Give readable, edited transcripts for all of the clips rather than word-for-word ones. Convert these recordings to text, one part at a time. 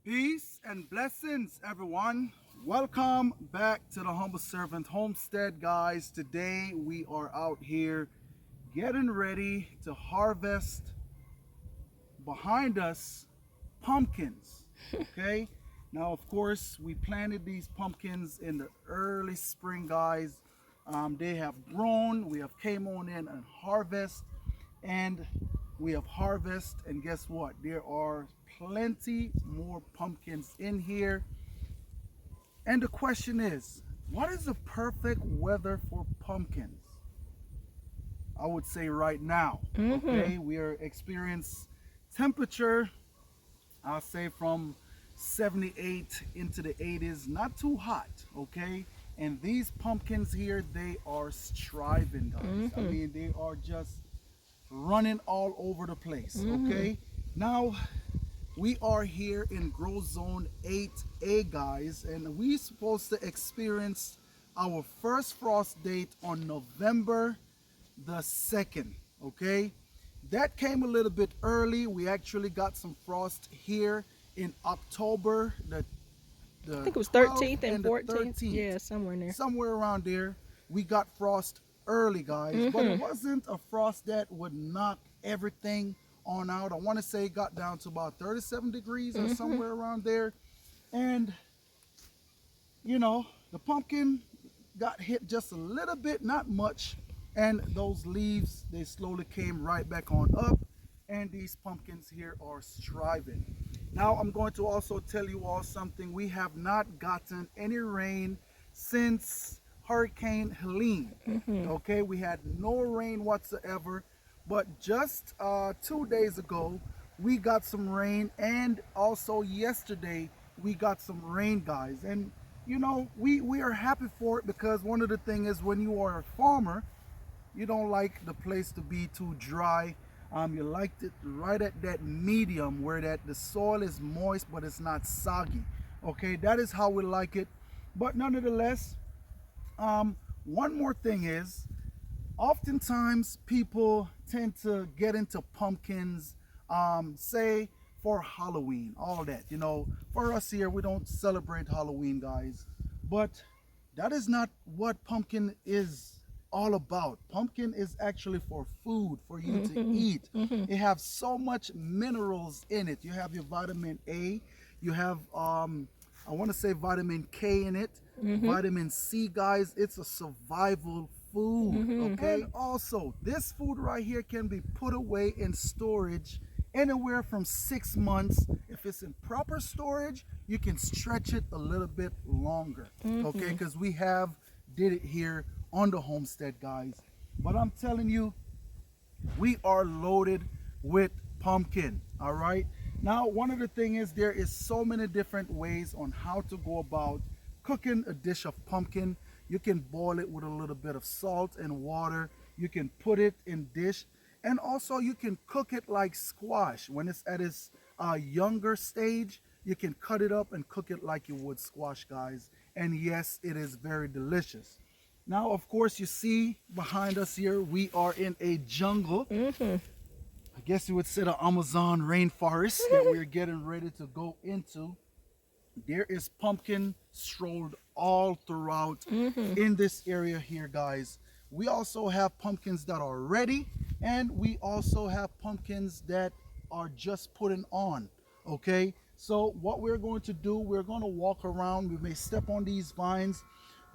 Peace and blessings, everyone. Welcome back to the Humble Servant Homestead, guys. Today we are out here getting ready to harvest behind us pumpkins. Okay, now of course we planted these pumpkins in the early spring, guys. They have grown. We have came on in and harvest, and we have harvest, and guess what? There are plenty more pumpkins in here. And the question is, what is the perfect weather for pumpkins? I would say right now. Okay, we are experiencing temperature, I'll say from 78 into the 80s, not too hot. Okay, and these pumpkins here, they are striving, guys. I mean, they are just running all over the place. Okay, now we are here in grow zone 8A, guys, and we supposed to experience our first frost date on November the 2nd. Okay, that came a little bit early. We actually got some frost here in October, I think it was 13th and 14th. Yeah, somewhere in there. Somewhere around there. We got frost early, guys, but it wasn't a frost that would knock everything on out. I want to say it got down to about 37 degrees or somewhere around there. And, you know, the pumpkin got hit just a little bit, not much. And those leaves, they slowly came right back on up. And these pumpkins here are striving. Now, I'm going to also tell you all something. We have not gotten any rain since Hurricane Helene. Okay, we had no rain whatsoever. But just 2 days ago, we got some rain, and also yesterday we got some rain, guys. And you know, we are happy for it, because one of the things is, when you are a farmer, you don't like the place to be too dry. You like it right at that medium where the soil is moist but it's not soggy. Okay, that is how we like it. But nonetheless, one more thing is, oftentimes people tend to get into pumpkins, say for Halloween, all that. You know, for us here, we don't celebrate Halloween, guys, but that is not what pumpkin is all about. Pumpkin is actually for food, for you to eat. It has so much minerals in it. You have your vitamin A, you have I want to say vitamin K in it, vitamin C, guys. It's a survival food. Okay, and also this food right here can be put away in storage anywhere from 6 months. If it's in proper storage, you can stretch it a little bit longer. Okay, because we have did it here on the homestead, guys. But I'm telling you, we are loaded with pumpkin. All right, now one of the things is, there is so many different ways on how to go about cooking a dish of pumpkin. You can boil it with a little bit of salt and water. You can put it in dish, and also you can cook it like squash. When it's at its younger stage, you can cut it up and cook it like you would squash, guys. And yes, it is very delicious. Now, of course, you see behind us here, we are in a jungle. I guess you would say the Amazon rainforest that we're getting ready to go into. There is pumpkin strolled all throughout in this area here, guys. We also have pumpkins that are ready, and we also have pumpkins that are just putting on. Okay, so what we're going to do, we're going to walk around. We may step on these vines,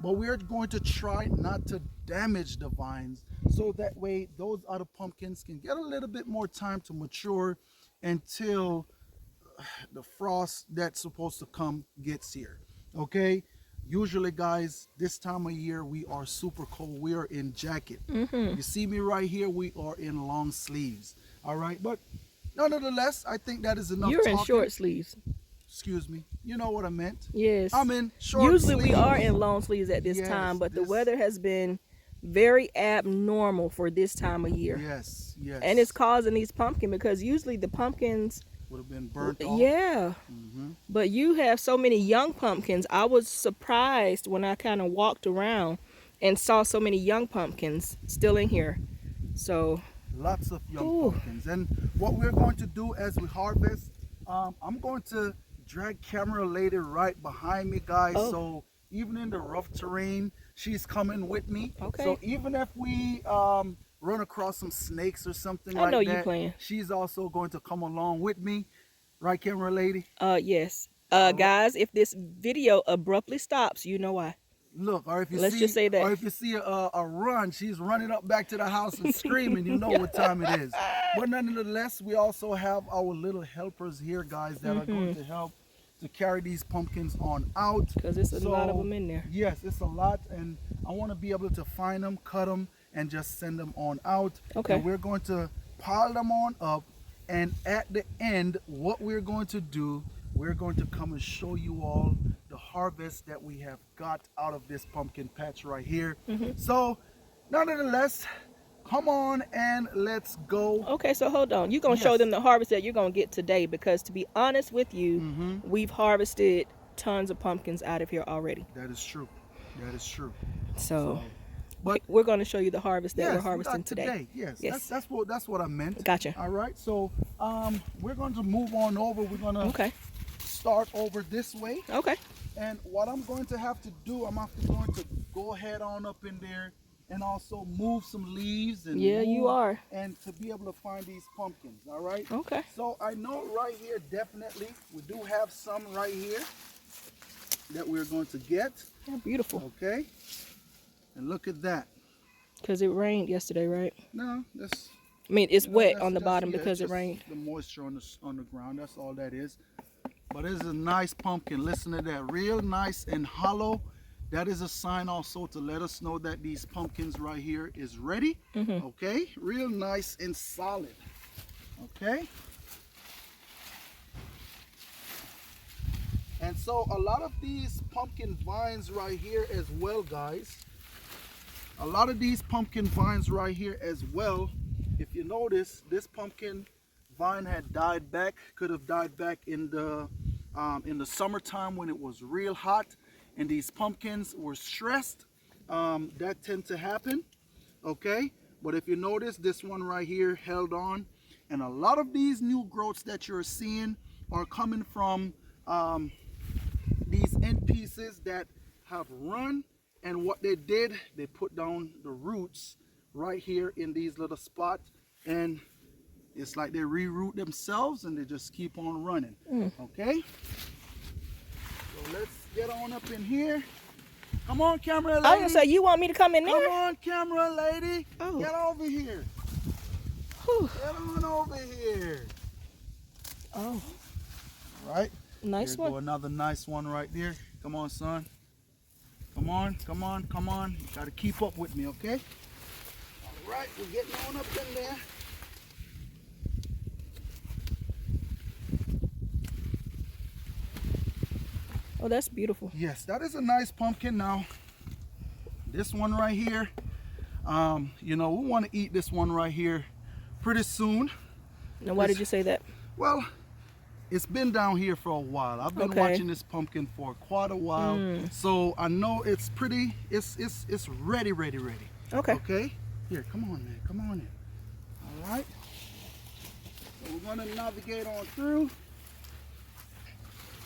but we're going to try not to damage the vines, so that way those other pumpkins can get a little bit more time to mature until the frost that's supposed to come gets here. Okay, usually, guys, this time of year we are super cold. We are in jacket. You see me right here, we are in long sleeves. All right, but nonetheless, I think that is enough. You're talking. in short sleeves. Excuse me, you know what I meant. Yes, I'm in short Usually sleeves. we are in long sleeves at this time, but the weather has been very abnormal for this time of year. Yes, yes. And it's causing these pumpkins, because usually the pumpkins would have been burnt off. Yeah. But you have so many young pumpkins. I was surprised when I kind of walked around and saw so many young pumpkins still in here. So lots of young pumpkins. And what we're going to do as we harvest, I'm going to drag camera lady right behind me, guys. Oh. So even in the rough terrain, she's coming with me. Okay. So even if we run across some snakes or something I like know that, you playing. she's also going to come along with me. Right, camera lady? Yes. All right. Guys, if this video abruptly stops, you know why. Look, or if you Let's see, just say that. or if you see a run, she's running up back to the house and screaming. You know what time it is. But nonetheless, we also have our little helpers here, guys, that are going to help to carry these pumpkins on out. Because it's a lot of them in there. Yes, it's a lot, and I want to be able to find them, cut them, and just send them on out. Okay. And we're going to pile them on up, and at the end, what we're going to do, we're going to come and show you all the harvest that we have got out of this pumpkin patch right here. So nonetheless, come on and let's go. Okay, so hold on. You're going to show them the harvest that you're going to get today, because to be honest with you, we've harvested tons of pumpkins out of here already. That is true. That is true. So but we're going to show you the harvest that we're harvesting today. Yes. That's what I meant. Gotcha. All right. So we're going to move on over. We're going to start over this way. Okay. And what I'm going to have to do, I'm going to go ahead on up in there and also move some leaves and you are, and to be able to find these pumpkins. All right. Okay. So I know right here, definitely we do have some right here that we're going to get. They're beautiful. Okay. And look at that. Because it rained yesterday, right? No, that's. I mean, it's wet on the that's, bottom yeah, because it just rained. The moisture on the ground. That's all that is. But it's a nice pumpkin. Listen to that. Real nice and hollow. That is a sign also to let us know that these pumpkins right here is ready. Okay. Real nice and solid. Okay. And so a lot of these pumpkin vines right here as well, guys. A lot of these pumpkin vines right here as well. If you notice, this pumpkin vine had died back. Could have died back in the summertime when it was real hot and these pumpkins were stressed. That tend to happen. Okay. But if you notice, this one right here held on, and a lot of these new growths that you're seeing are coming from these end pieces that have run, and what they did, they put down the roots right here in these little spots, and it's like they reroot themselves and they just keep on running. Okay, so let's get on up in here. Come on, camera lady. I was gonna say, you want me to come in there? Come on, camera lady. Oh. Get over here. Whew. Get on over here. Oh, Right. nice Here one. go another nice one right there. Come on, son. Come on, come on, come on. You gotta keep up with me, okay? All right, we're getting on up in there. Oh, that's beautiful. Yes, that is a nice pumpkin. Now, this one right here, you know, we want to eat this one right here pretty soon. Now, why did you say that? Well, it's been down here for a while. I've been watching this pumpkin for quite a while, so I know it's pretty. It's ready. Okay. Okay. Here, come on, man. Come on in. All right. So we're gonna navigate on through.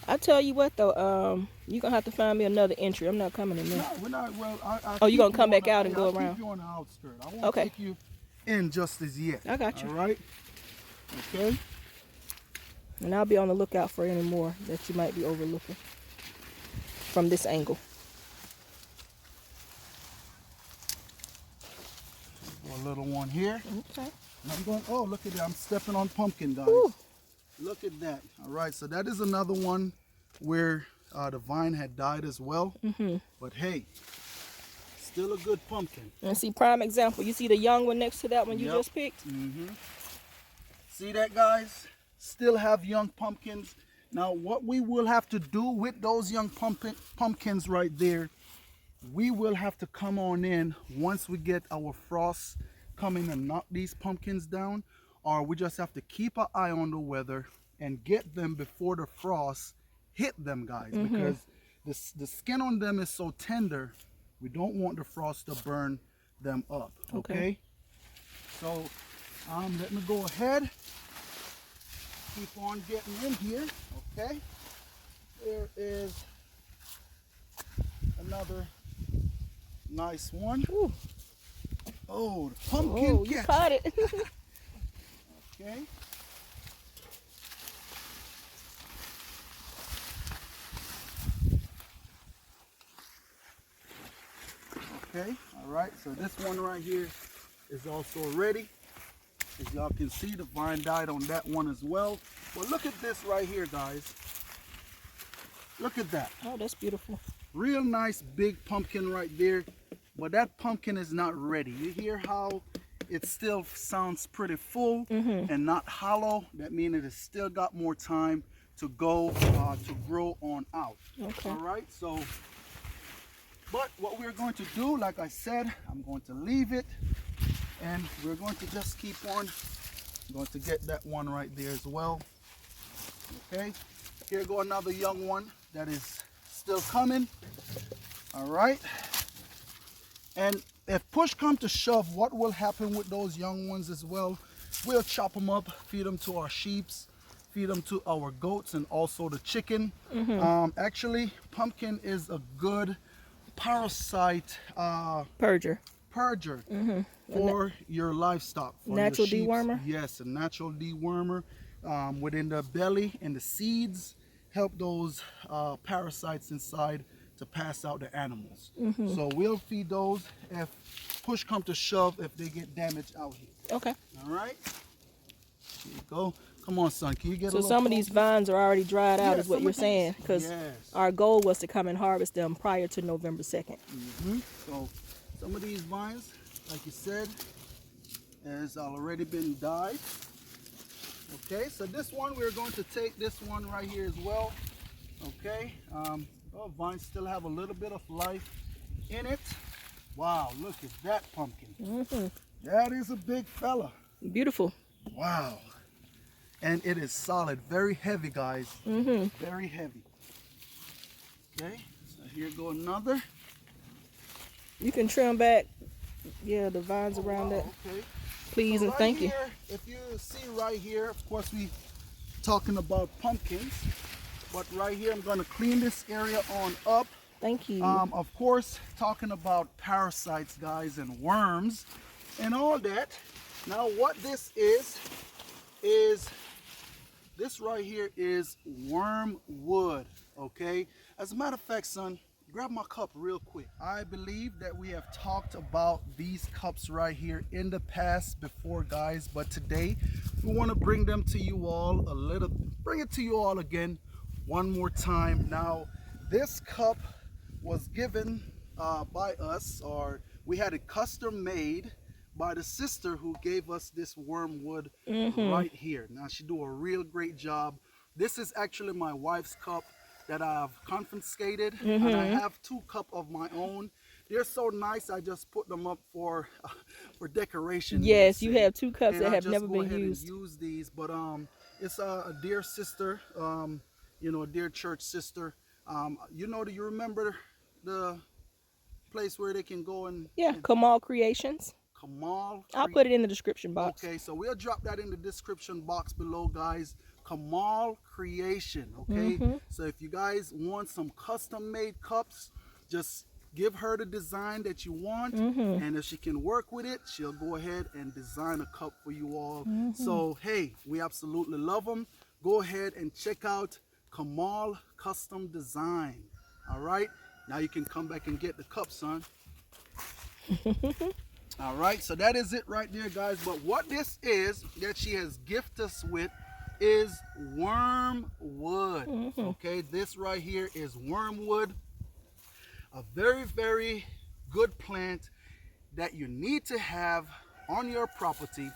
I tell you what, though, you're gonna have to find me another entry. I'm not coming in there. No, we're not. Well, Oh, you're gonna come back out and go I'll around. keep you on the outskirts. I won't Okay. take you in just as yet. I got you. All right. Okay. And I'll be on the lookout for any more that you might be overlooking from this angle. A little one here. Okay. And I'm going. Oh, look at that! I'm stepping on pumpkin, guys. Ooh. Look at that. All right. So that is another one where the vine had died as well. But hey, still a good pumpkin. And see, prime example. You see the young one next to that one you Yep. just picked? See that, guys? Still have young pumpkins. Now, what we will have to do with those young pumpkins right there, we will have to come on in once we get our frost coming and knock these pumpkins down, or we just have to keep an eye on the weather and get them before the frost hit them, guys, because the skin on them is so tender. We don't want the frost to burn them up. Okay. So let me go ahead. Keep on getting in here, okay? is another nice one. Ooh. Oh, the pumpkin You catcher. caught it. Okay. Okay, all right, so this one right here is also ready. As y'all can see, the vine died on that one as well. But look at this right here, guys. Look at that. Oh, that's beautiful. Real nice big pumpkin right there. But that pumpkin is not ready. You hear how it still sounds pretty full and not hollow? That means it has still got more time to go to grow on out. Okay. All right, so, but what we're going to do, like I said, I'm going to leave it and we're going to just keep on. I'm going to get that one right there as well. Okay, here go another young one that is still coming. All right, and if push comes to shove, what will happen with those young ones as well? We'll chop them up, feed them to our sheeps, feed them to our goats, and also the chicken. Actually, pumpkin is a good parasite Purger. For your livestock. For Natural your sheeps. dewormer? Yes, a natural dewormer within the belly and the seeds. Help those parasites inside to pass out the animals. So we'll feed those if push comes to shove, if they get damaged out here. Okay. All right. Here you go. Come on, son. Can you get a So little some of these closer? vines are already dried out, Yeah, is what some you're of these- saying, because Yes. our goal was to come and harvest them prior to November 2nd. So some of these vines, like you said, has already been dyed. Okay, so this one, we're going to take this one right here as well. Okay, vines still have a little bit of life in it. Wow, look at that pumpkin. That is a big fella. Beautiful. Wow. And it is solid, very heavy, guys. Very heavy. Okay, so here go another. You can trim back, yeah, the vines around that, Okay. please, So and right thank you. here, if you see right here, of course we talking about pumpkins, but right here I'm going to clean this area on up. Thank you. Of course, talking about parasites, guys, and worms and all that. Now what this is this right here is wormwood. Okay, as a matter of fact, son, grab my cup real quick. I believe that we have talked about these cups right here in the past before, guys, but today we want to bring them to you all bring it to you all again one more time. Now this cup was given by us, or we had it custom made by the sister who gave us this wormwood right here. Now she do a real great job. This is actually my wife's cup that I've confiscated, and I have 2 cups of my own. They're so nice, I just put them up for decoration. Yes, you have 2 cups And that I have just never go been ahead and used. use these, but it's a dear sister, you know, a dear church sister. You know, do you remember the place where they can go and Yeah, Kamal Creations. Kamal? I'll put it in the description box. Okay, so we'll drop that in the description box below, guys. Kamal Creation, okay? So if you guys want some custom made cups, just give her the design that you want, and if she can work with it, she'll go ahead and design a cup for you all. So hey, we absolutely love them. Go ahead and check out Kamal Custom Design. All right, now you can come back and get the cup, son. All right, so that is it right there, guys. But what this is that she has gifted us with is wormwood. Okay, this right here is wormwood, a very, very good plant that you need to have on your property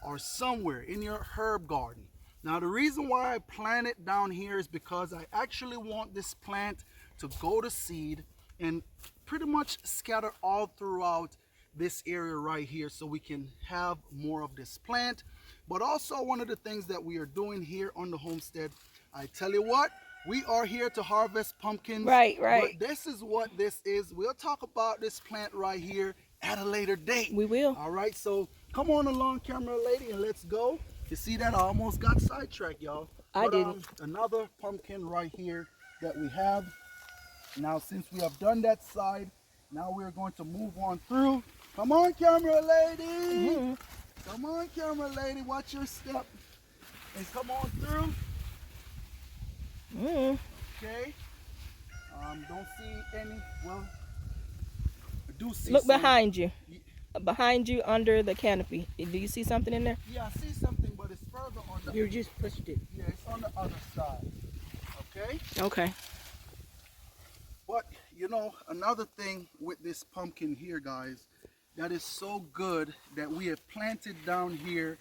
or somewhere in your herb garden. Now the reason why I plant it down here is because I actually want this plant to go to seed and pretty much scatter all throughout this area right here, so we can have more of this plant. But also, one of the things that we are doing here on the homestead, I tell you what, we are here to harvest pumpkins. Right. But this is what this is. We'll talk about this plant right here at a later date. We will. All right, so come on along, camera lady, and let's go. You see that? I almost got sidetracked, y'all. I didn't. Another pumpkin right here that we have. Now, since we have done that side, now we're going to move on through. Come on, camera lady. Come on, camera lady. Watch your step. And come on through. Okay. Don't see any. Well, I do see. Look some. behind you. Behind you, under the canopy. Do you see something in there? Yeah, I see something, but it's further on the. You just pushed it. Yeah, it's on the other side. Okay. Okay. But you know, another thing with this pumpkin here, guys, that is so good that we have planted down here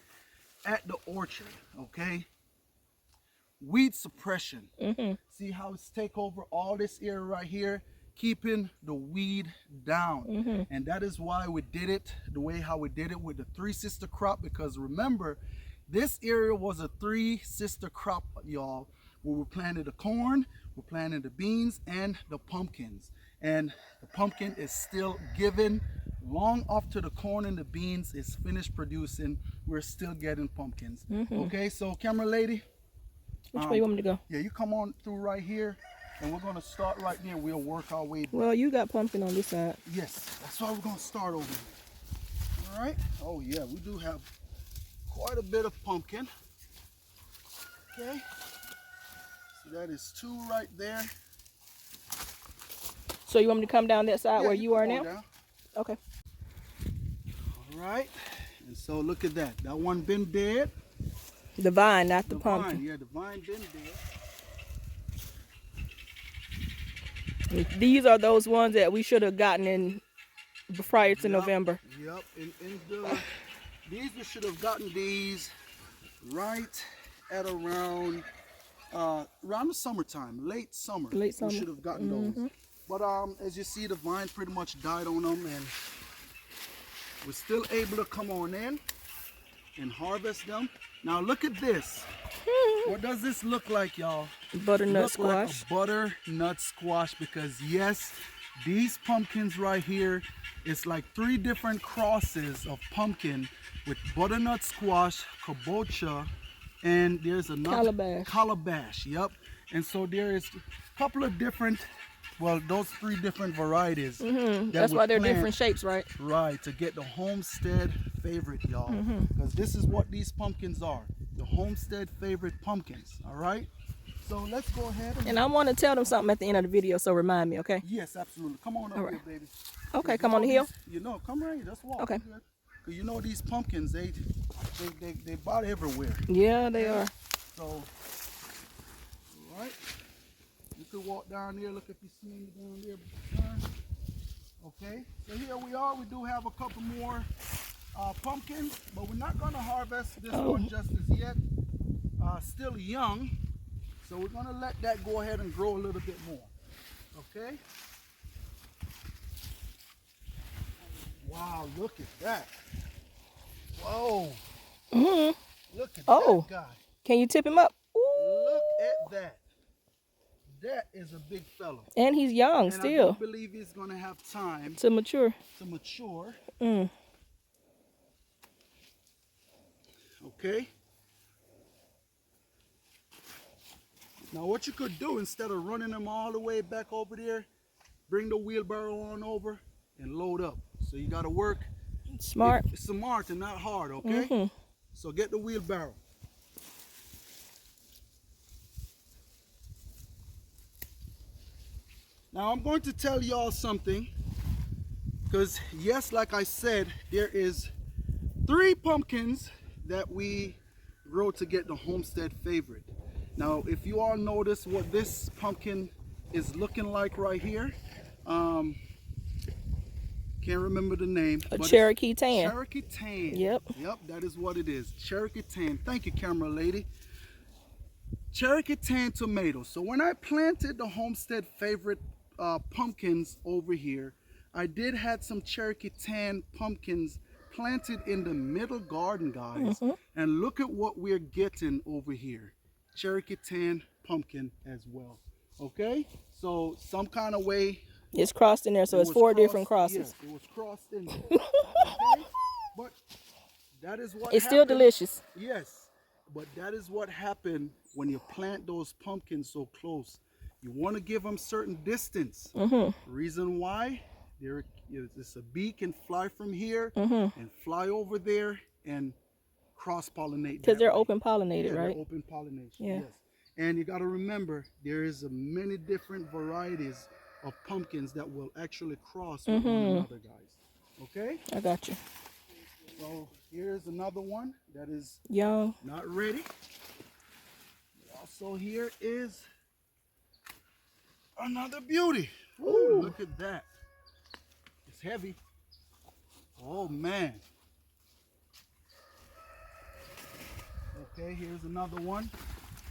at the orchard. Okay. Weed suppression. See how it's take over all this area right here, keeping the weed down. And that is why we did it the way how we did it with the 3 sister crop, because remember, this area was a 3 sister crop, y'all, where we planted the corn, we planted the beans and the pumpkins. And the pumpkin is still giving. Long after the corn and the beans is finished producing, we're still getting pumpkins. Okay, so camera lady, which way you want me to go? yeah, you come on through right here, and we're gonna start right there. We'll work our way back. Well, you got pumpkin on this side. Yes, that's why we're gonna start over here. All right. Oh yeah, we do have quite a bit of pumpkin. Okay. So that is 2 right there. So you want me to come down that side where you are come now? on down. Okay. All right. And so look at that. That one been dead. The vine, not the The pumpkin. vine, yeah, the vine been dead. These are those ones that we should have gotten in prior to November. Yep. These we should have gotten these right at around the summertime, late summer. Late summer. We should have gotten those. But as you see, the vine pretty much died on them, and we're still able to come on in and harvest them. Now look at this. What does this look like, y'all? Butternut Like squash. a butternut squash, because yes, these pumpkins right here, it's like 3 different crosses of pumpkin with butternut squash, kabocha, and there's another calabash. Yep. And so there is a couple of different, well, those 3 different varieties. That's why they're different shapes, right? Right, to get the Homestead favorite, y'all. Because this is what these pumpkins are. The Homestead favorite pumpkins. All right. So let's go ahead. And I want to tell them something at the end of the video, so remind me, okay? Yes, absolutely. Come on up here, baby. Okay, come on the hill. You know, come right here. Let's walk. Okay. Because you know these pumpkins, they bought everywhere. Yeah, they are. So, all right. You could walk down there. Look if you see me down there. Okay. So here we are. We do have a couple more pumpkins, but we're not going to harvest this one just as yet. Still young. So we're going to let that go ahead and grow a little bit more. Okay. Wow, look at that. Whoa. Look at that guy. Can you tip him up? Ooh. Look at that. That is a big fellow. And he's young And still. I don't believe he's going to have time to mature. Okay. Now what you could do, instead of running them all the way back over there, bring the wheelbarrow on over and load up. So you got to work smart. It's smart and not hard, okay? So get the wheelbarrow. Now I'm going to tell y'all something, because yes, like I said, there is 3 pumpkins that we grow to get the Homestead favorite. Now if you all notice what this pumpkin is looking like right here, can't remember the name. A Cherokee tan. Cherokee tan. Yep. Yep, that is what it is. Cherokee tan. Thank you, camera lady. Cherokee tan tomato. So when I planted the Homestead favorite pumpkins over here, I did had some Cherokee tan pumpkins planted in the middle garden, guys. And look at what we're getting over here. Cherokee tan pumpkin as well. Okay? So some kind of way it's crossed in there, so it's 4 different crosses. Yeah, it was crossed in there. Okay? But that is what it's still delicious. Yes, but that is what happened when you plant those pumpkins so close. You want to give them certain distance. Reason why? It's a bee can fly from here and fly over there and cross-pollinate. Because they're open pollinated, right? They're open pollination. Yeah. Yes. And you got to remember, there is many different varieties of pumpkins that will actually cross with one another, guys. Okay? I got you. So here's another one that is Young. not ready. Also here is another beauty. Ooh, look at that. It's heavy. Oh man. Okay, here's another one.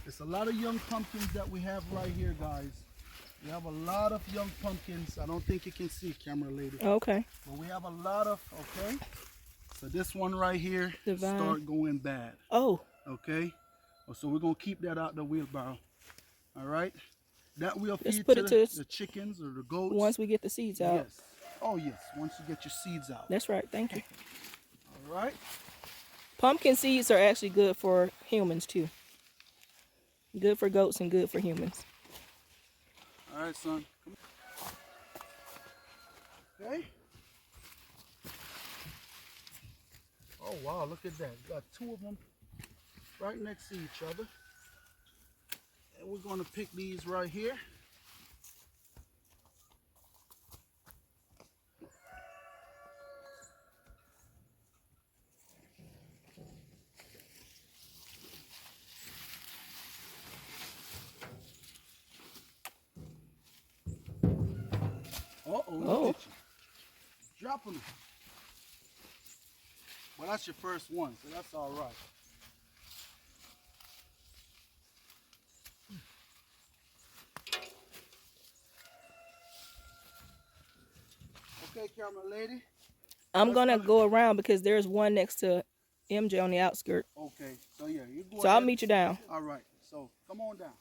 It's a lot of young pumpkins that we have right here, guys. We have a lot of young pumpkins. I don't think you can see, camera lady. Okay. But we have a lot of, okay. So this one right here start going bad. Oh. Okay. So we're going to keep that out the wheelbarrow. All right. That will feed put to it to the chickens or the goats. Once we get the seeds out. Yes. Oh, yes. Once you get your seeds out. That's right. Thank you. All right. Pumpkin seeds are actually good for humans too. Good for goats and good for humans. All right, son. Come on. Okay. Oh, wow. Look at that. You got two of them right next to each other. And we're going to pick these right here. Uh-oh, look at you. Dropping them. Well, that's your first one, so that's all right. Okay, camera lady. I'm going to go around because there's one next to MJ on the outskirts. Okay, so yeah, you go So ahead. I'll meet you down. All right, so come on down.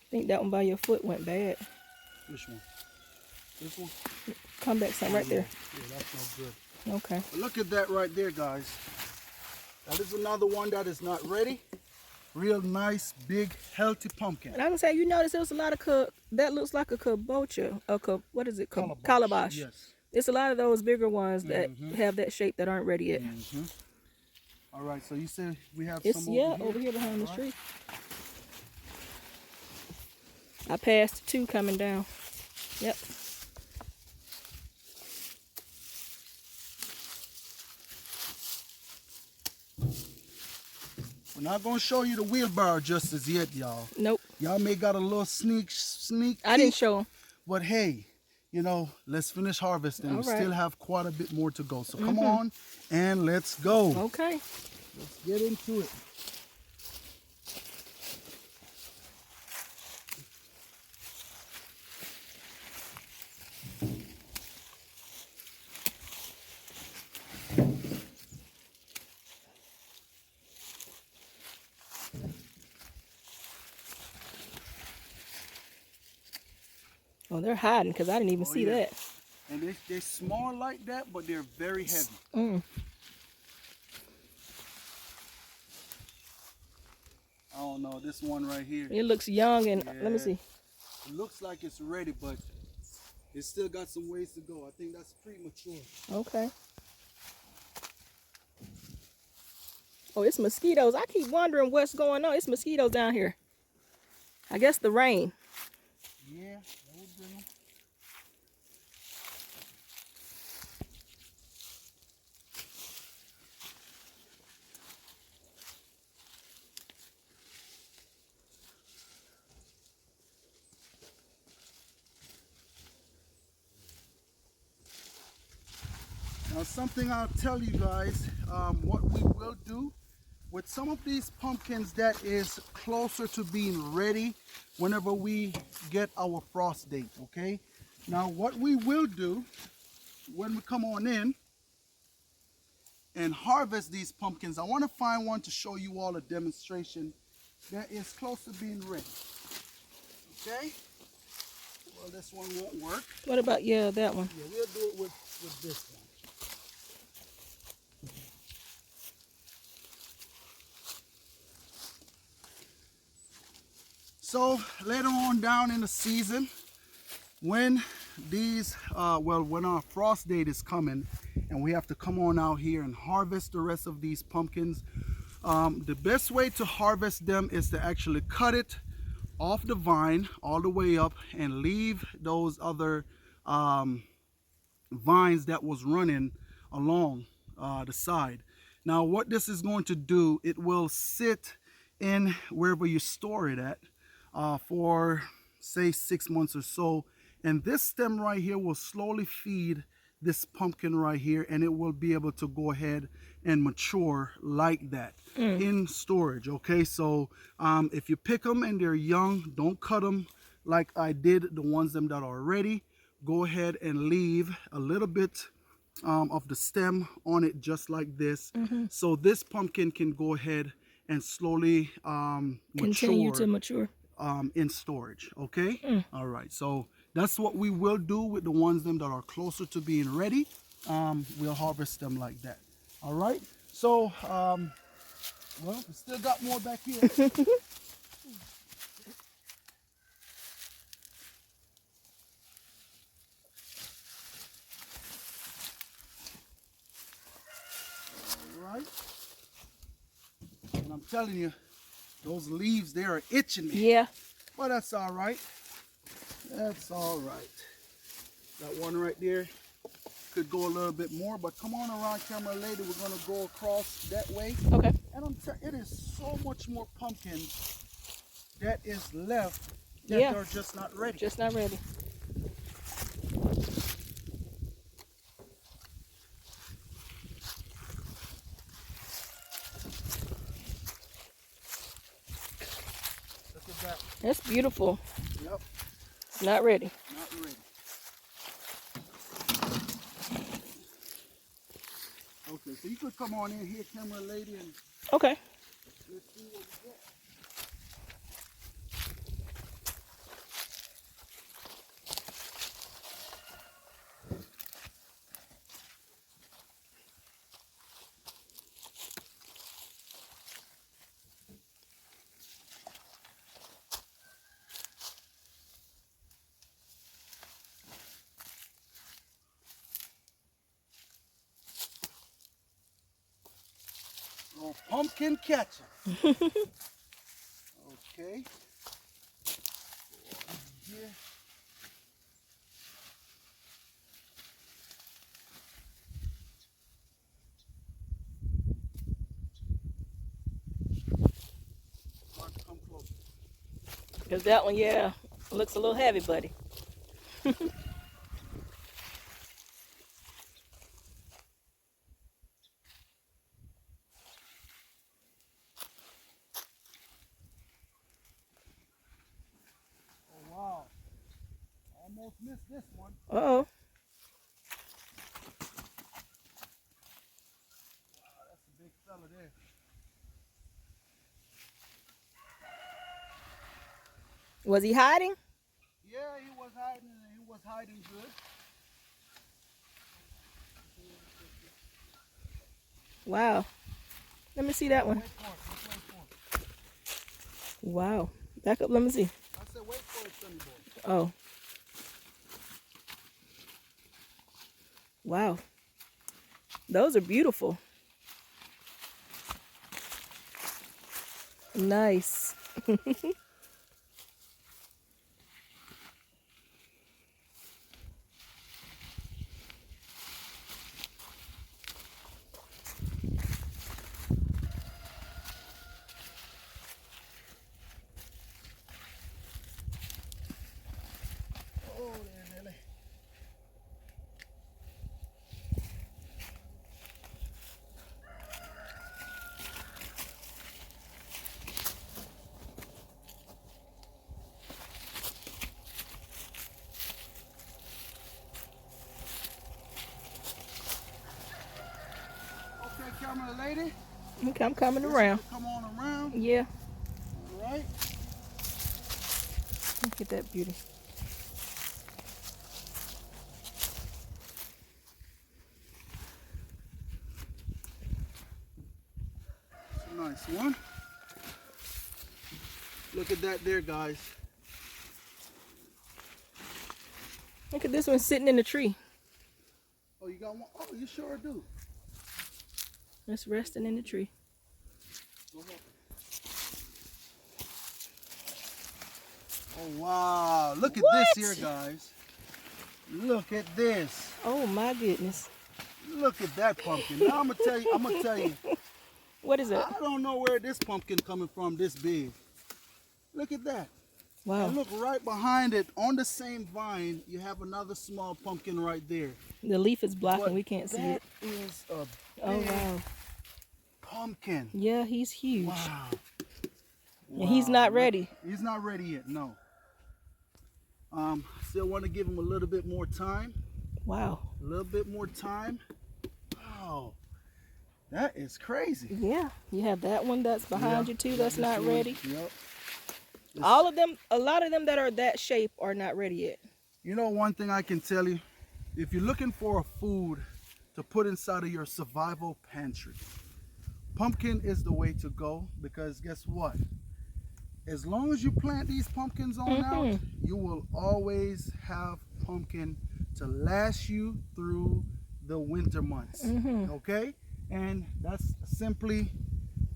I think that one by your foot went bad. Which one? This one? Come back some right there. Yeah, that's no good. Okay. But look at that right there, guys. That is another one that is not ready. Real nice, big, healthy pumpkin. And I was saying, you notice there's a lot of that looks like a kabocha. What is it? Calabash. Yes. It's a lot of those bigger ones that have that shape that aren't ready yet. All right, so you said we have It's some over here behind this tree. I passed 2 coming down. Yep. We're not going to show you the wheelbarrow just as yet, y'all. Nope. Y'all may got a little sneak peek. I didn't show them. But hey, you know, let's finish harvesting. All We right. still have quite a bit more to go. So come on and let's go. Okay. Let's get into it. Oh, they're hiding because I didn't even see that. And they're small like that, but they're very heavy. Oh no, this one right here. It looks young and let me see. It looks like it's ready, but it's still got some ways to go. I think that's premature. Okay. Oh, it's mosquitoes. I keep wondering what's going on. It's mosquitoes down here. I guess the rain. Yeah, that would bring them. Now something I'll tell you guys, what we will do, with some of these pumpkins that is closer to being ready whenever we get our frost date, okay? Now what we will do when we come on in and harvest these pumpkins, I want to find one to show you all a demonstration that is close to being ready, okay? Well, this one won't work. What about, yeah, that one? Yeah, we'll do it with this one. So later on down in the season, when these, when our frost date is coming and we have to come on out here and harvest the rest of these pumpkins, the best way to harvest them is to actually cut it off the vine all the way up and leave those other vines that was running along the side. Now what this is going to do, it will sit in wherever you store it at for say 6 months or so, and this stem right here will slowly feed this pumpkin right here, and it will be able to go ahead and mature like that in storage. Okay, so if you pick them and they're young, don't cut them like I did the ones that are ready. Go ahead and leave a little bit of the stem on it just like this, so this pumpkin can go ahead and slowly Continue to mature in storage. Okay. All right, so that's what we will do with the ones that are closer to being ready. We'll harvest them like that. All right, so well, we still got more back here. All right, and I'm telling you, those leaves, they are itching me. Yeah. But that's all right. That's all right. That one right there could go a little bit more, but come on around, camera lady. We're gonna go across that way. Okay. And I'm telling you, it is so much more pumpkin that is left that they're just not ready. Just not ready. Look at that. That's beautiful. Yep. Not ready. Not ready. Okay, so you could come on in here, camera lady, and Okay. let's see what we get. Oh, pumpkin catcher. Okay. Here. Hard to come close. Because that one, yeah, looks a little heavy, buddy. Oh, wow. Almost missed this one. Uh-oh. Wow, that's a big fella there. Was he hiding? Yeah, he was hiding, and he was hiding good. Wow. Let me see that one. Wait for it. Just wait for it. Wow. Back up, let me see. I said wait for it, Sonny boy. Oh. Wow. Those are beautiful. Nice. Oh, there, Nelly. camera lady. Okay, I'm coming Yes, around. come on around. Yeah. All right. Look at that beauty. It's a nice one. Look at that there, guys. Look at this one sitting in the tree. Oh, you got one? Oh, you sure do. It's resting in the tree. Oh, wow. Look at What? this here, guys. Look at this. Oh my goodness. Look at that pumpkin. Now I'm gonna tell you. What is it? I don't know where this pumpkin coming from this big. Look at that. Wow. And look right behind it on the same vine, you have another small pumpkin right there. The leaf is blocking. But We can't see it. That is a Oh big wow. pumpkin. Yeah, he's huge. Wow. And he's not ready. He's not ready yet, no. Still want to give him a little bit more time. Wow. A little bit more time. Wow. That is crazy. Yeah. You have that one that's behind you too that's not ready. Yep. All of them, a lot of them that are that shape are not ready yet. You know, one thing I can tell you, if you're looking for a food to put inside of your survival pantry, pumpkin is the way to go, because guess what? As long as you plant these pumpkins on out, you will always have pumpkin to last you through the winter months. Okay? And that's simply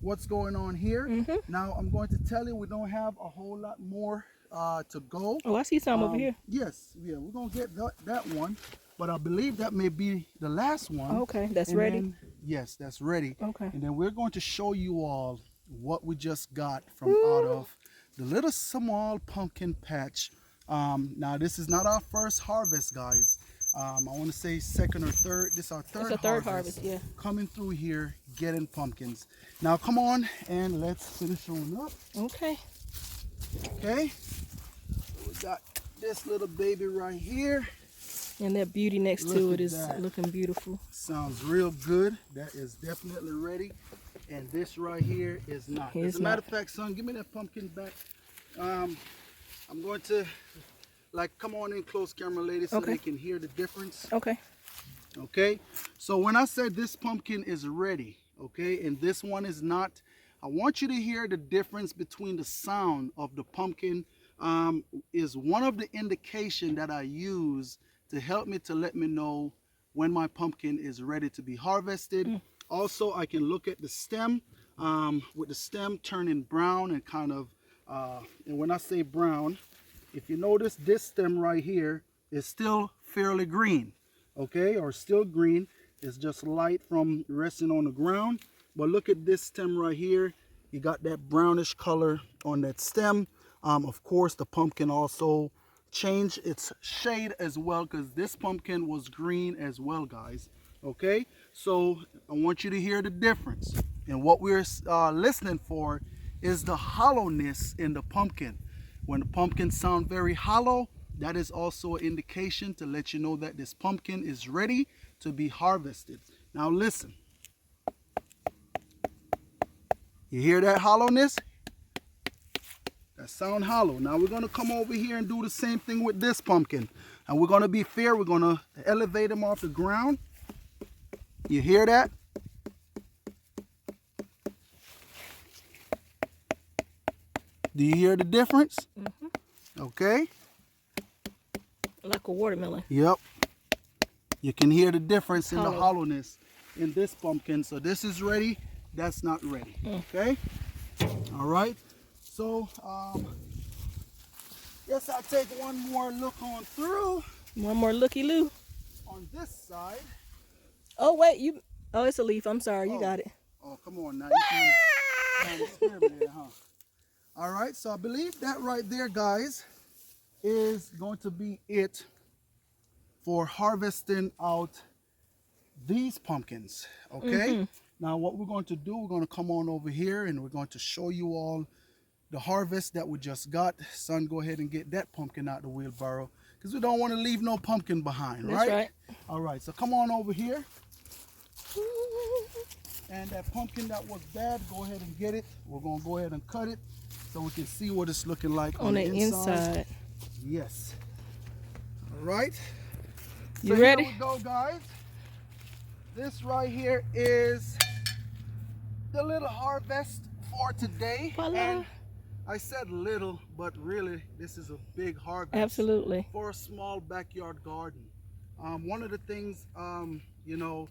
what's going on here. Now I'm going to tell you, we don't have a whole lot more to go. Oh, I see some over here. Yes, yeah, we're gonna get that one, but I believe that may be the last one. Okay, that's And ready. then- yes, that's ready. Okay. And then we're going to show you all what we just got from out of the little small pumpkin patch. Now this is not our first harvest, guys. I want to say second or third. This is our third, It's a third harvest, yeah. coming through here getting pumpkins. Now come on and let's finish on up. Okay. Okay, we got this little baby right here. And that beauty next Look to at it is that. looking beautiful. Sounds real good. That is definitely ready. And this right here is not. It's As a matter of fact, son, give me that pumpkin back. I'm going to, come on in close, camera lady, so Okay. they can hear the difference. Okay. Okay, so when I said this pumpkin is ready, okay, and this one is not, I want you to hear the difference between the sound of the pumpkin. Is one of the indication that I use to help me to let me know when my pumpkin is ready to be harvested. Also, I can look at the stem, with the stem turning brown and kind of, and when I say brown, if you notice this stem right here is still fairly green, okay, or still green. It's just light from resting on the ground. But look at this stem right here. You got that brownish color on that stem. Of course, the pumpkin also changed its shade as well, because this pumpkin was green as well, guys. Okay, so I want you to hear the difference. And what we're listening for is the hollowness in the pumpkin. When the pumpkin sound very hollow, that is also an indication to let you know that this pumpkin is ready to be harvested. Now listen. You hear that hollowness? That sound hollow. Now we're going to come over here and do the same thing with this pumpkin. And we're going to be fair. We're going to elevate him off the ground. You hear that? Do you hear the difference? Okay. Like a watermelon. Yep. You can hear the difference in the Hollow. hollowness in this pumpkin. So this is ready. That's not ready. Okay. All right. So guess I'll take one more look on through. One more looky-loo. On this side. Oh, wait. Oh, it's a leaf. I'm sorry. You got it. Oh, come on now. You kind of scared me there, huh? All right. So I believe that right there, guys, is going to be it for harvesting out these pumpkins. Okay. Now what we're going to do, we're going to come on over here and we're going to show you all the harvest that we just got. Son, go ahead and get that pumpkin out the wheelbarrow, because we don't want to leave no pumpkin behind. That's right. All right, so come on over here. And that pumpkin that was bad, go ahead and get it. We're gonna go ahead and cut it so we can see what it's looking like on the inside. Yes. All right. You ready? Here we go, guys. This right here is the little harvest for today. Voila. And I said little, but really this is a big harvest. Absolutely. For a small backyard garden. One of the things, you know,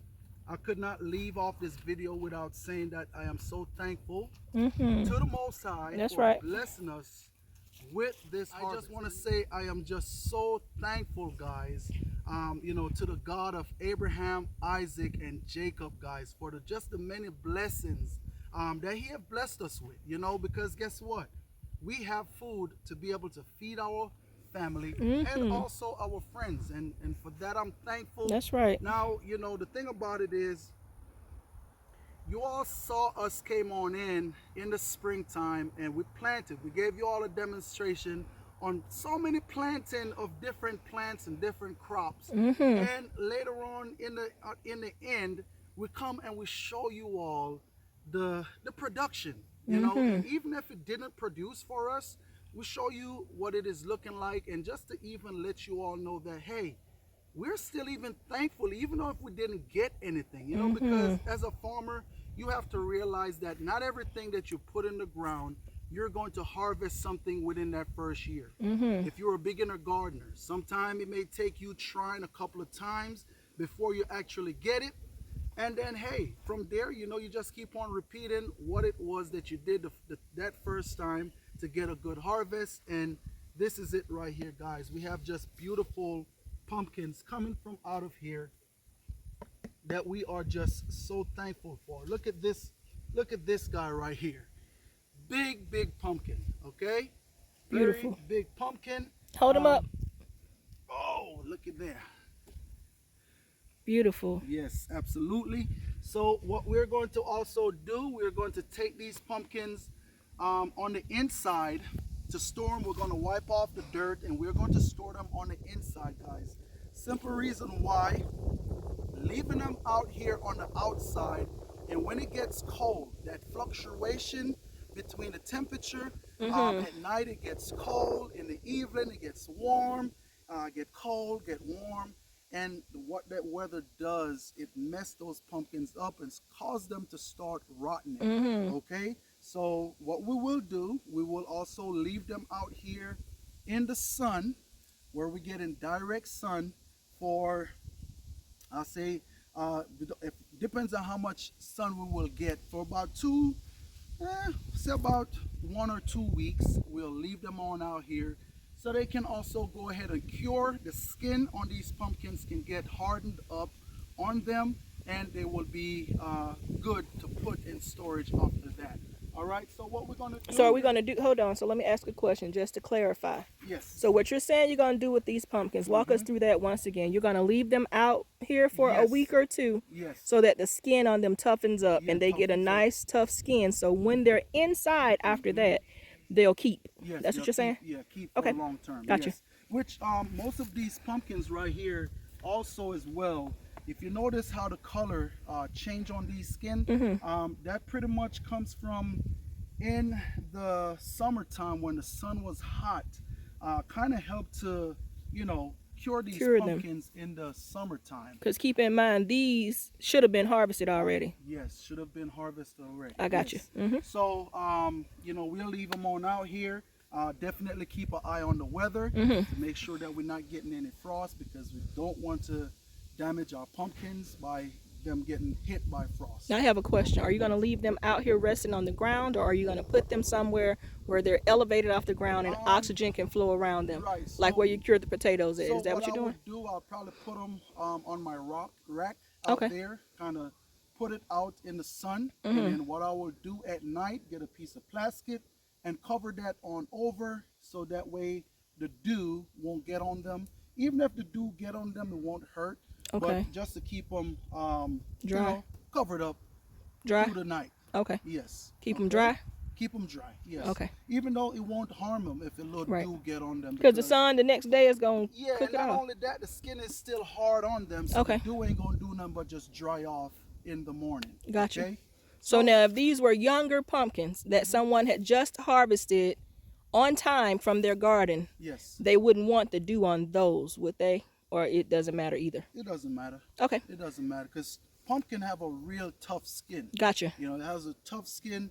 I could not leave off this video without saying that I am so thankful to the Most High for blessing us with this harvest. I just want to say I am just so thankful, guys, you know, to the God of Abraham, Isaac, and Jacob, guys, for just the many blessings that he have blessed us with, you know, because guess what? We have food to be able to feed our family and also our friends, and for that I'm thankful. That's right. Now, you know, the thing about it is, you all saw us came on in the springtime and we planted. We gave you all a demonstration on so many planting of different plants and different crops. And later on in the end, we come and we show you all the production, you know, and even if it didn't produce for us, we show you what it is looking like, and just to even let you all know that, hey, we're still even thankful, even though if we didn't get anything, you know, because as a farmer, you have to realize that not everything that you put in the ground, you're going to harvest something within that first year. If you're a beginner gardener, sometimes it may take you trying a couple of times before you actually get it. And then, hey, from there, you know, you just keep on repeating what it was that you did that first time to get a good harvest. And this is it right here, guys. We have just beautiful pumpkins coming from out of here that we are just so thankful for. Look at this guy right here. Big pumpkin, okay? Beautiful. Very big pumpkin. Hold him up. Oh, look at there. Beautiful. Yes, absolutely. So what we're going to also do, we're going to take these pumpkins on the inside to store them. We're going to wipe off the dirt and we're going to store them on the inside, guys. Simple reason why, leaving them out here on the outside, and when it gets cold, that fluctuation between the temperature, at night it gets cold, in the evening it gets warm, get cold, get warm. And what that weather does, it messes those pumpkins up and cause them to start rotting. Okay, so what we will do, we will also leave them out here in the sun, where we get in direct sun for, I'll say, it depends on how much sun we will get, for about say about 1 or 2 weeks. We'll leave them on out here, so they can also go ahead and cure. The skin on these pumpkins can get hardened up on them, and they will be good to put in storage after that. All right, so what we're going to do... So are we going to do... Hold on, so let me ask a question just to clarify. Yes. So what you're saying you're going to do with these pumpkins, walk us through that once again. You're going to leave them out here for a week or two, so that the skin on them toughens up and they get a nice tough skin. So when they're inside after that, they'll keep. Yes, that's what you're saying? Yeah, keep for the long term. Gotcha. Yes. Which most of these pumpkins right here also as well, if you notice how the color change on these skin, that pretty much comes from in the summertime when the sun was hot, kind of helped to, you know, cure these pumpkins in the summertime. Because keep in mind, these should have been harvested already. Yes, should have been harvested already. I got you. So, you know, we'll leave them on out here. Definitely keep an eye on the weather to make sure that we're not getting any frost, because we don't want to damage our pumpkins by them getting hit by frost. Now I have a question. Are you going to leave them out here resting on the ground, or are you going to put them somewhere where they're elevated off the ground and oxygen can flow around them? Right. So, like where you cured the potatoes at. Is that what you're doing? I'll probably put them on my rock rack out there, kind of put it out in the sun, and then what I will do at night, get a piece of plastic and cover that on over, so that way the dew won't get on them. Even if the dew get on them, it won't hurt. But just to keep them dry, you know, covered up through the night. Yes. Keep them dry? Keep them dry, yes. Even though it won't harm them if a little dew get on them. Because the sun the next day is going to cook it off. Yeah, not only that, the skin is still hard on them, so the dew ain't going to do nothing but just dry off in the morning. Gotcha. So now if these were younger pumpkins that someone had just harvested on time from their garden, yes, they wouldn't want the dew on those, would they? Or it doesn't matter either? it doesn't matter. Okay. It doesn't matter because pumpkin have a real tough skin. Gotcha. You know, it has a tough skin.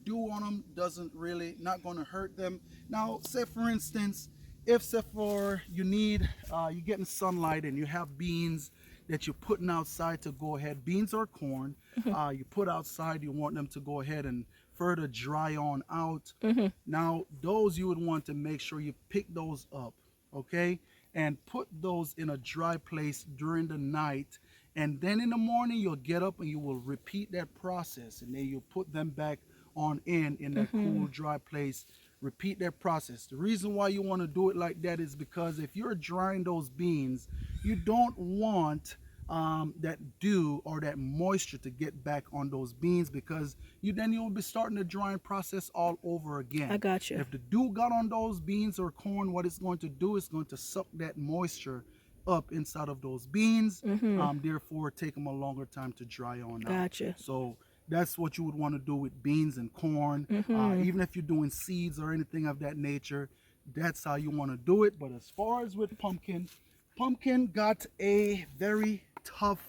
Dew on them doesn't really, not going to hurt them. Now, say for instance, if say for you need, you're getting sunlight and you have beans that you're putting outside to go ahead, beans or corn, you put outside, you want them to go ahead and further dry on out. Now, those you would want to make sure you pick those up, okay? And put those in a dry place during the night. And then in the morning, you'll get up and you will repeat that process. And then you'll put them back on in that cool, dry place. Repeat that process. The reason why you want to do it like that is because if you're drying those beans, you don't want that dew or that moisture to get back on those beans, because then you'll be starting the drying process all over again. I got you. If the dew got on those beans or corn, what it's going to do is going to suck that moisture up inside of those beans, therefore take them a longer time to dry on out. Gotcha. So that's what you would want to do with beans and corn. Even if you're doing seeds or anything of that nature, that's how you want to do it. But as far as with pumpkin got a very tough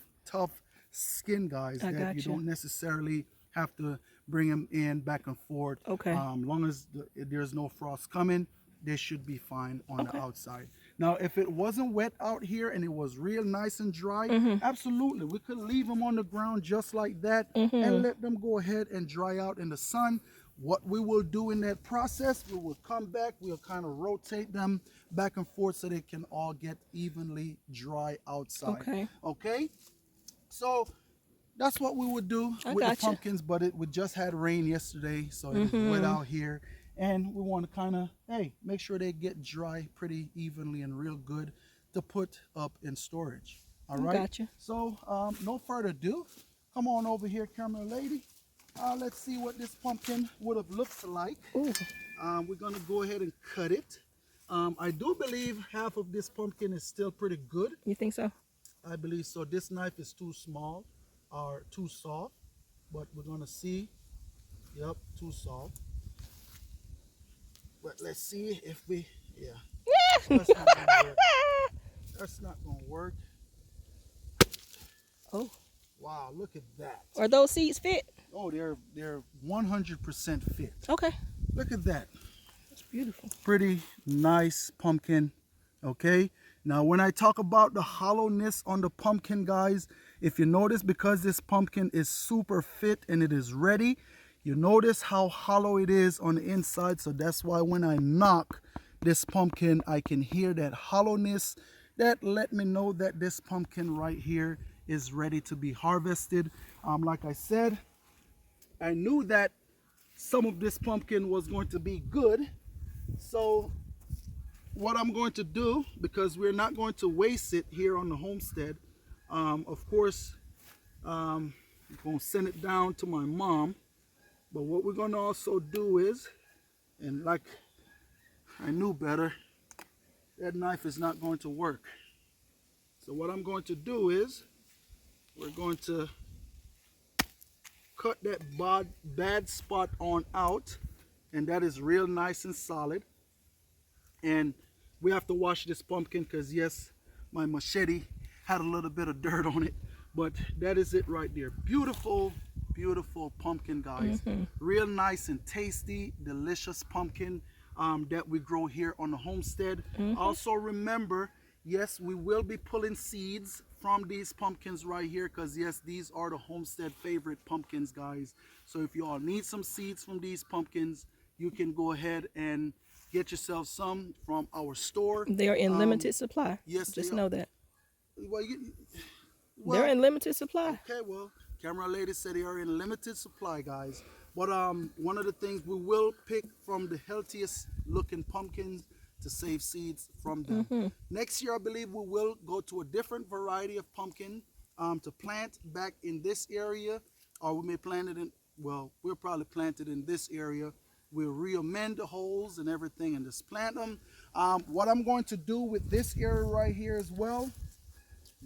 skin, guys, that you don't necessarily have to bring them in back and forth. Okay. Long as there's no frost coming, they should be fine on the outside. Now, if it wasn't wet out here and it was real nice and dry, absolutely, we could leave them on the ground just like that and let them go ahead and dry out in the sun. What we will do in that process, we will come back, we'll kind of rotate them back and forth so they can all get evenly dry outside. Okay? So that's what we would do with the pumpkins, but we just had rain yesterday, so it was wet out here. And we want to kind of, make sure they get dry pretty evenly and real good to put up in storage. All right? Gotcha. So no further ado, come on over here, camera lady. Let's see what this pumpkin would have looked like. We're going to go ahead and cut it. I do believe half of this pumpkin is still pretty good. You think so? I believe so. This knife is too small or too soft, but we're going to see. Yep, too soft. But let's see if we, that's not gonna work. That's not going to work. Oh. Wow, look at that. Are those seeds fit? Oh, they're 100% fit. Okay. Look at that. That's beautiful. Pretty nice pumpkin. Okay. Now, when I talk about the hollowness on the pumpkin, guys, if you notice, because this pumpkin is super fit and it is ready, you notice how hollow it is on the inside. So that's why when I knock this pumpkin, I can hear that hollowness. That let me know that this pumpkin right here is ready to be harvested. Like I said, I knew that some of this pumpkin was going to be good. So what I'm going to do, because we're not going to waste it here on the homestead, of course, I'm going to send it down to my mom. But what we're going to also do is, and like I knew better, that knife is not going to work. So what I'm going to do is, we're going to cut that bad spot on out, and that is real nice and solid. And we have to wash this pumpkin because yes, my machete had a little bit of dirt on it, but that is it right there. Beautiful pumpkin, guys. Real nice and tasty, delicious pumpkin that we grow here on the homestead. Also remember, yes, we will be pulling seeds from these pumpkins right here, because yes, these are the homestead favorite pumpkins, guys. So if you all need some seeds from these pumpkins, you can go ahead and get yourself some from our store. They're in limited supply. Yes, just know that. Well, they're in limited supply. Okay, well, camera lady said they are in limited supply, guys. But one of the things, we will pick from the healthiest looking pumpkins to save seeds from them. Next year, I believe we will go to a different variety of pumpkin to plant back in this area, or we may plant it in, well, we'll probably plant it in this area. We'll re-amend the holes and everything and just plant them. What I'm going to do with this area right here as well,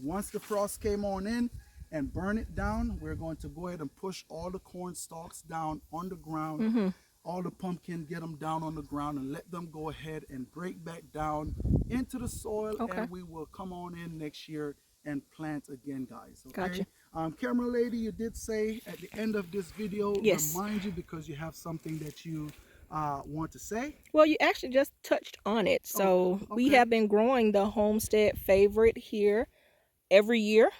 once the frost came on in and burn it down. We're going to go ahead and push all the corn stalks down on the ground. All the pumpkin, get them down on the ground and let them go ahead and break back down into the soil. And we will come on in next year and plant again, guys. Okay. Gotcha. Camera lady, you did say at the end of this video, yes, remind you because you have something that you want to say. Well, you actually just touched on it. So we have been growing the Homestead favorite here every year.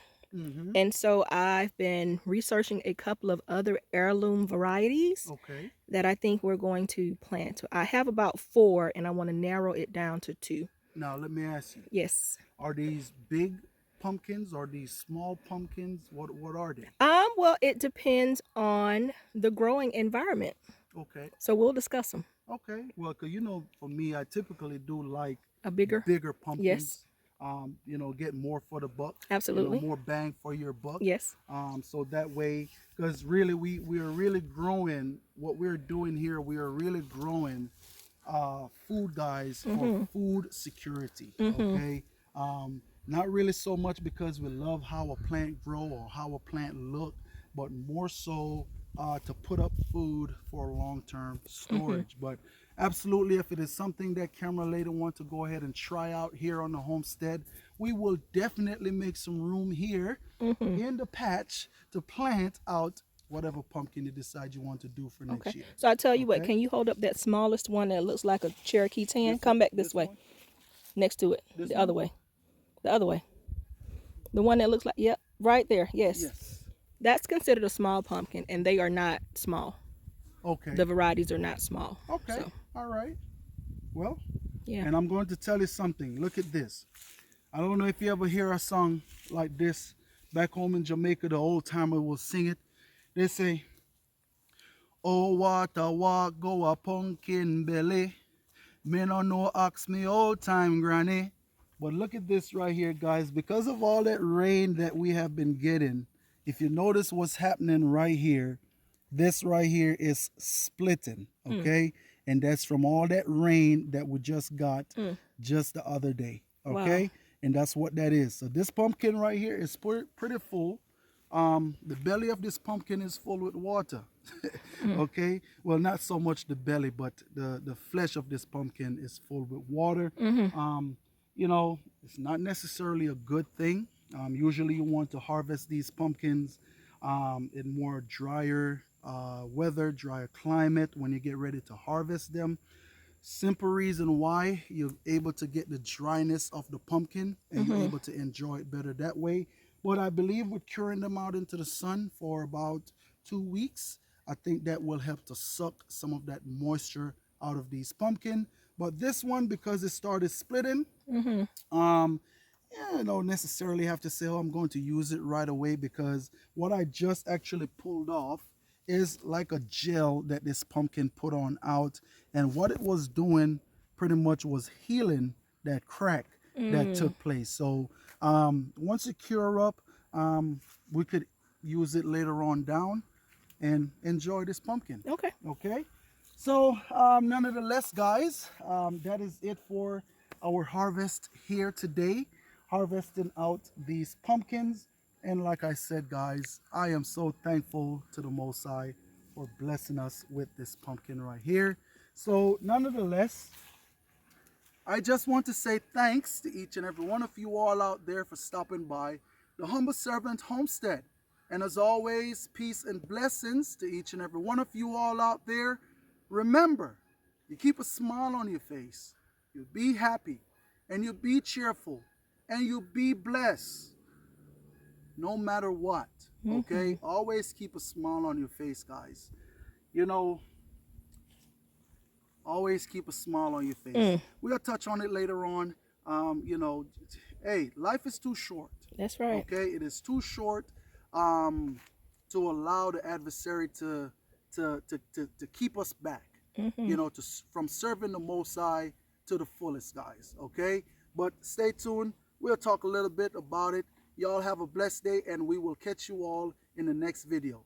And so I've been researching a couple of other heirloom varieties that I think we're going to plant. So I have about 4 and I want to narrow it down to 2. Now let me ask you. Yes. Are these big pumpkins or these small pumpkins? What are they? Well, it depends on the growing environment. Okay. So we'll discuss them. Okay. Well, cause for me, I typically do like a bigger pumpkins. Yes. Get more for the buck. Absolutely. More bang for your buck. Yes. So that way, because really we are really growing what we're doing here. We are really growing food, guys, for food security. Okay. Not really so much because we love how a plant grow or how a plant look, but more so to put up food for long-term storage. But absolutely, if it is something that camera lady want to go ahead and try out here on the homestead, we will definitely make some room here in the patch to plant out whatever pumpkin you decide you want to do for next year. So I tell you what, can you hold up that smallest one that looks like a Cherokee tan? Come back this way. Next to it. The other way. The other way. The one that looks like, yep, right there. Yes. That's considered a small pumpkin, and they are not small. Okay. The varieties are not small. Okay. So. All right. Well, yeah. And I'm going to tell you something. Look at this. I don't know if you ever hear a song like this. Back home in Jamaica, the old timer will sing it. They say, "Oh, what a walk go a pumpkin belly. Me no know ask me old time granny." But look at this right here, guys. Because of all that rain that we have been getting, if you notice what's happening right here, this right here is splitting, okay? And that's from all that rain that we just got just the other day, okay? Wow. And that's what that is. So this pumpkin right here is pretty full. The belly of this pumpkin is full with water, okay? Well, not so much the belly, but the flesh of this pumpkin is full with water. It's not necessarily a good thing. Usually you want to harvest these pumpkins in more drier weather, drier climate when you get ready to harvest them. Simple reason why: you're able to get the dryness of the pumpkin and you're able to enjoy it better that way. But I believe with curing them out into the sun for about 2 weeks, I think that will help to suck some of that moisture out of these pumpkin. But this one, because it started splitting, I don't necessarily have to say, oh, I'm going to use it right away, because what I just actually pulled off is like a gel that this pumpkin put on out. And what it was doing pretty much was healing that crack that took place. So once it cure up, we could use it later on down and enjoy this pumpkin. Okay. So nonetheless, guys, that is it for our harvest here today. Harvesting out these pumpkins. And like I said, guys, I am so thankful to the Most High for blessing us with this pumpkin right here. So nonetheless, I just want to say thanks to each and every one of you all out there for stopping by the Humble Servant Homestead. And as always, peace and blessings to each and every one of you all out there. Remember, you keep a smile on your face, you be happy, and you be cheerful, and you be blessed no matter what. Okay? Always keep a smile on your face, guys. Always keep a smile on your face. We'll touch on it later on. Hey, life is too short. That's right. Okay? It is too short to allow the adversary to keep us back, from serving the Most High to the fullest, guys. Okay? But stay tuned. We'll talk a little bit about it. Y'all have a blessed day, and we will catch you all in the next video.